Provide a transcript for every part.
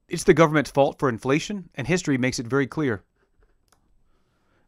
It's the government's fault for inflation, and history makes it very clear.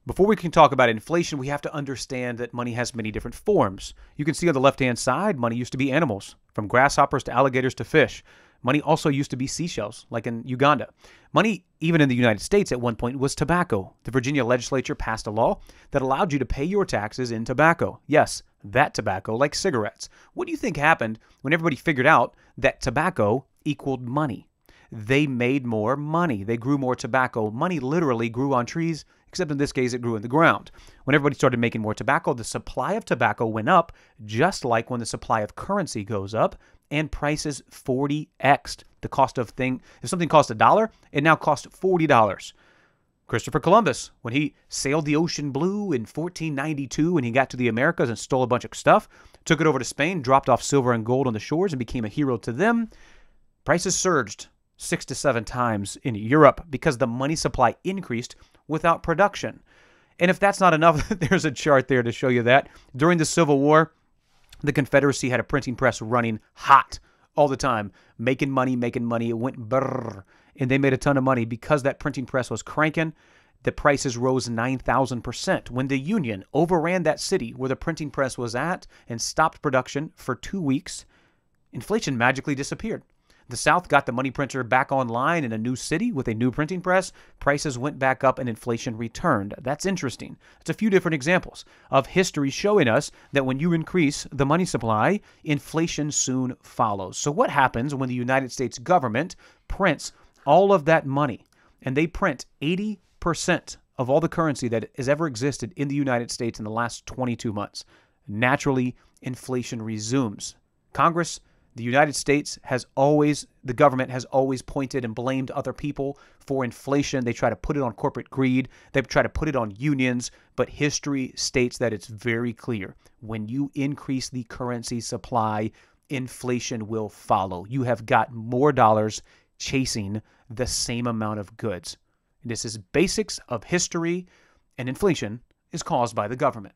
Before we can talk about inflation, we have to understand that money has many different forms. You can see on the left-hand side, money used to be animals, from grasshoppers to alligators to fish. Money also used to be seashells, like in Uganda. Money, even in the United States at one point, was tobacco. The Virginia legislature passed a law that allowed you to pay your taxes in tobacco. Yes, that tobacco, like cigarettes. What do you think happened when everybody figured out that tobacco equaled money? They made more money. They grew more tobacco. Money literally grew on trees, except in this case, it grew in the ground. When everybody started making more tobacco, the supply of tobacco went up, just like when the supply of currency goes up, and prices 40x'd. The cost of thing, if something cost $1, it now costs $40. Christopher Columbus, when he sailed the ocean blue in 1492 and he got to the Americas and stole a bunch of stuff, took it over to Spain, dropped off silver and gold on the shores and became a hero to them, prices surged 6 to 7 times in Europe because the money supply increased without production. And if that's not enough, there's a chart there to show you that. During the Civil War, the Confederacy had a printing press running hot all the time, making money. It went brrr, and they made a ton of money because that printing press was cranking. The prices rose 9,000%. When the Union overran that city where the printing press was at and stopped production for 2 weeks, inflation magically disappeared. The South got the money printer back online in a new city with a new printing press. Prices went back up and inflation returned. That's interesting. It's a few different examples of history showing us that when you increase the money supply, inflation soon follows. So what happens when the United States government prints all of that money and they print 80% of all the currency that has ever existed in the United States in the last 22 months? Naturally, inflation resumes. Congress, the United States the government has always pointed and blamed other people for inflation. They try to put it on corporate greed. They try to put it on unions. But history states that it's very clear. When you increase the currency supply, inflation will follow. You have got more dollars chasing the same amount of goods. This is basics of history, and inflation is caused by the government.